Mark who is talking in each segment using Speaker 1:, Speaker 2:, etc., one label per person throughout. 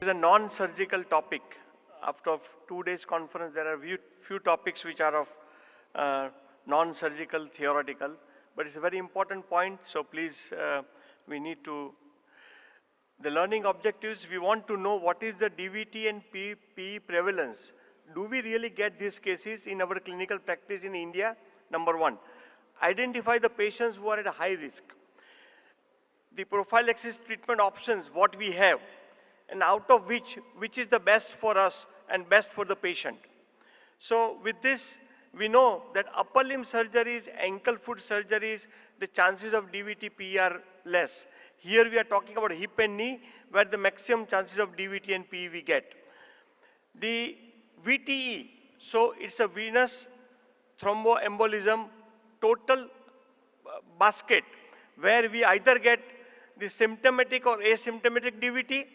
Speaker 1: It's a non-surgical topic. After 2 days conference, there are few topics which are of non-surgical, theoretical, but it's a very important point. So please, we need to. The learning objectives, we want to know what is the DVT and PE prevalence. Do we really get these cases in our clinical practice in India? Number one, identify the patients who are at a high risk. The prophylaxis treatment options, what we have, and out of which is the best for us and best for the patient. So with this, we know that upper limb surgeries, ankle foot surgeries, the chances of DVT PE are less. Here we are talking about hip and knee, where the maximum chances of DVT and PE we get. The VTE, so it's a venous thromboembolism total basket, where we either get the symptomatic or asymptomatic DVT,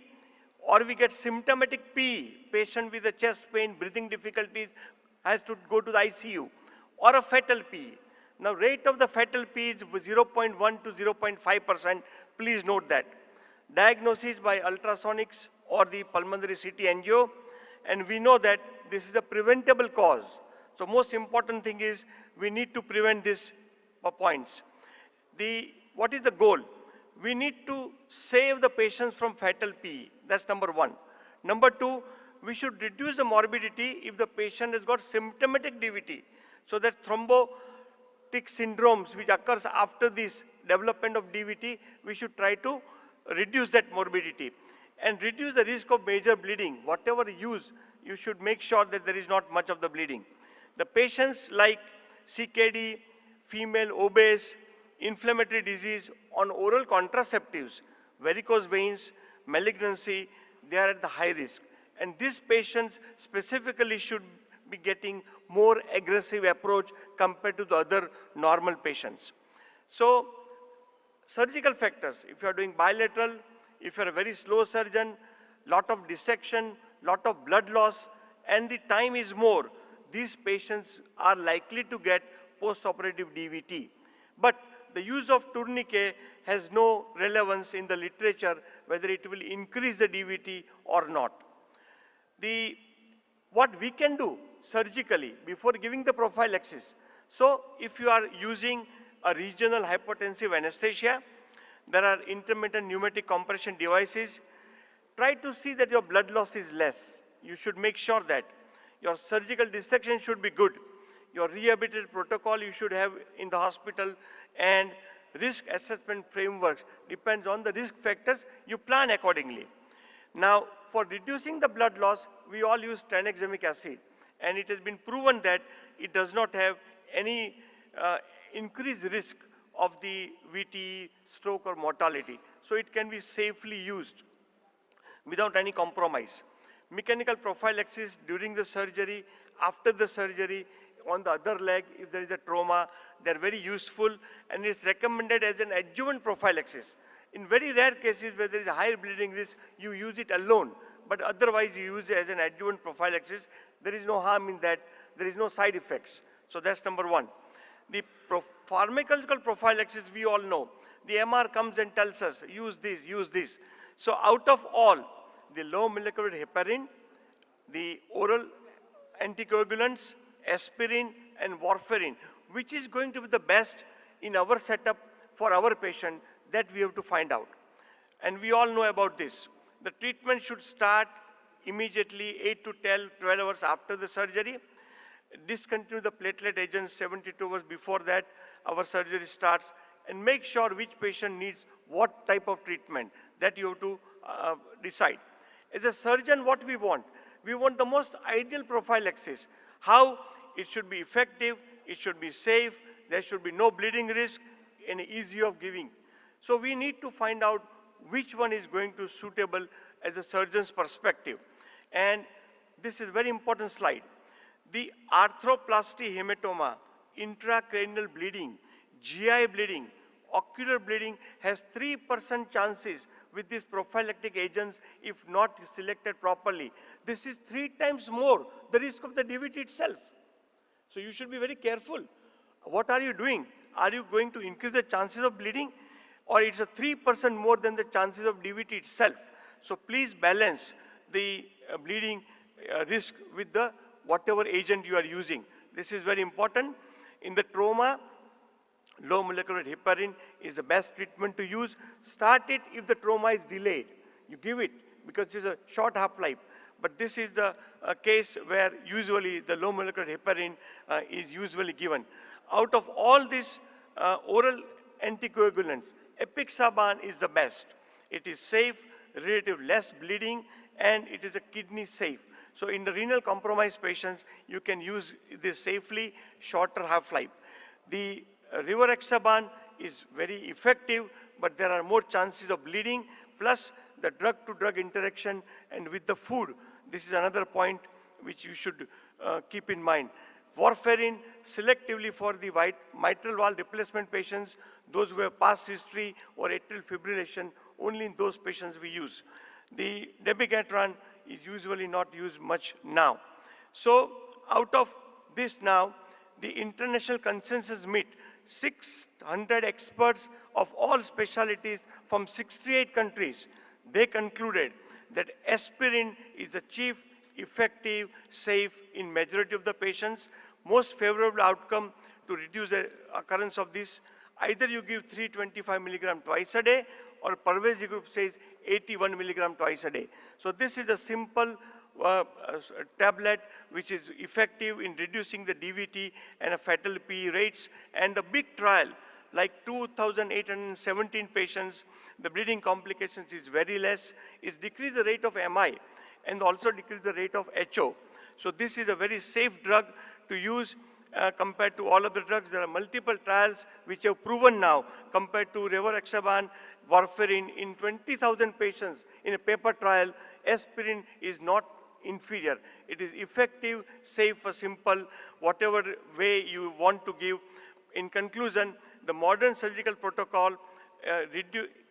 Speaker 1: or we get symptomatic PE, patient with a chest pain, breathing difficulties, has to go to the ICU, or a fatal PE. Now, rate of the fatal PE is 0.1 to 0.5%. Please note that. Diagnosis by ultrasonics or the pulmonary CT angio, and we know that this is a preventable cause. So, most important thing is we need to prevent these points. What is the goal? We need to save the patients from fatal PE. That's number one. Number two, we should reduce the morbidity if the patient has got symptomatic DVT. So that thrombotic syndromes which occurs after this development of DVT, we should try to reduce that morbidity and reduce the risk of major bleeding. Whatever you use, you should make sure that there is not much of the bleeding. The patients like CKD, female obese, inflammatory disease on oral contraceptives, varicose veins, malignancy, they are at the high risk. And these patients specifically should be getting more aggressive approach compared to the other normal patients. So, surgical factors, if you are doing bilateral, if you are a very slow surgeon, lot of dissection, lot of blood loss, and the time is more, these patients are likely to get post-operative DVT. But the use of tourniquet has no relevance in the literature whether it will increase the DVT or not. What we can do surgically before giving the prophylaxis. So if you are using a regional hypotensive anesthesia, there are intermittent pneumatic compression devices. Try to see that your blood loss is less. You should make sure that your surgical dissection should be good. Your rehabilitation protocol you should have in the hospital, and risk assessment frameworks depends on the risk factors, you plan accordingly. Now, for reducing the blood loss, we all use tranexamic acid, and it has been proven that it does not have any increased risk of the VTE, stroke or mortality. So it can be safely used without any compromise. Mechanical prophylaxis during the surgery, after the surgery, on the other leg, if there is a trauma, they are very useful, and it's recommended as an adjuvant prophylaxis. In very rare cases where there is a higher bleeding risk, you use it alone, but otherwise you use it as an adjuvant prophylaxis. There is no harm in that. There is no side effects. So that's number one. The pharmacological prophylaxis, we all know. The MR comes and tells us, use this, use this. So out of all, the low molecular heparin, the oral anticoagulants, aspirin and warfarin, which is going to be the best in our setup for our patient, that we have to find out. And we all know about this. The treatment should start immediately 8 to 12 hours after the surgery. Discontinue the platelet agents 72 hours before that our surgery starts, and make sure which patient needs what type of treatment, that you have to decide. As a surgeon, what we want? We want the most ideal prophylaxis. How? It should be effective, it should be safe, there should be no bleeding risk, and easy of giving. So we need to find out which one is going to suitable as a surgeon's perspective. And this is very important slide. The arthroplasty hematoma, intracranial bleeding, GI bleeding, ocular bleeding has 3% chances with these prophylactic agents if not selected properly. This is 3 times more the risk of the DVT itself. So you should be very careful. What are you doing? Are you going to increase the chances of bleeding? Or it's a 3% more than the chances of DVT itself. So please balance the bleeding risk with the whatever agent you are using. This is very important. In the trauma, low molecular weight heparin is the best treatment to use. Start it if the trauma is delayed. You give it because it's a short half-life. But this is the case where usually the low molecular weight heparin is usually given. Out of all these oral anticoagulants, apixaban is the best. It is safe, relatively less bleeding, and it is a kidney safe. So in the renal compromised patients, you can use this safely, shorter half-life. The rivaroxaban is very effective, but there are more chances of bleeding, plus the drug-to-drug interaction and with the food. This is another point which you should keep in mind. Warfarin selectively for the mitral valve replacement patients, those who have past history or atrial fibrillation, only in those patients we use. The dabigatran is usually not used much now. So out of this now, the international consensus meet 600 experts of all specialties from 68 countries. They concluded that aspirin is the chief, effective, safe in majority of the patients, most favorable outcome to reduce the occurrence of this. Either you give 325 milligram twice a day, or Parvezi group says 81 milligram twice a day. So this is a simple tablet which is effective in reducing the DVT and fatal PE rates. And the big trial, like 2,817 patients, the bleeding complications is very less. It's decreased the rate of MI and also decreased the rate of HO. So this is a very safe drug to use compared to all other drugs. There are multiple trials which have proven now compared to rivaroxaban, warfarin in 20,000 patients in a paper trial, aspirin is not inferior. It is effective, safe, simple, whatever way you want to give. In conclusion, the modern surgical protocol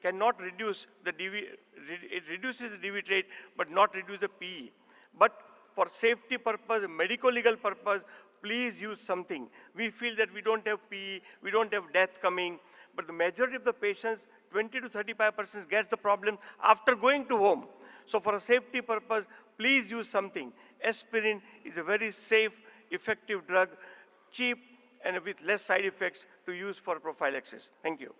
Speaker 1: cannot reduce the it reduces the DVT rate, but not reduce the PE. But for safety purpose, medical legal purpose, please use something. We feel that we don't have PE, we don't have death coming, but the majority of the patients, 20 to 35% gets the problem after going to home. So for a safety purpose, please use something. Aspirin is a very safe, effective drug, cheap, and with less side effects to use for prophylaxis. Thank you.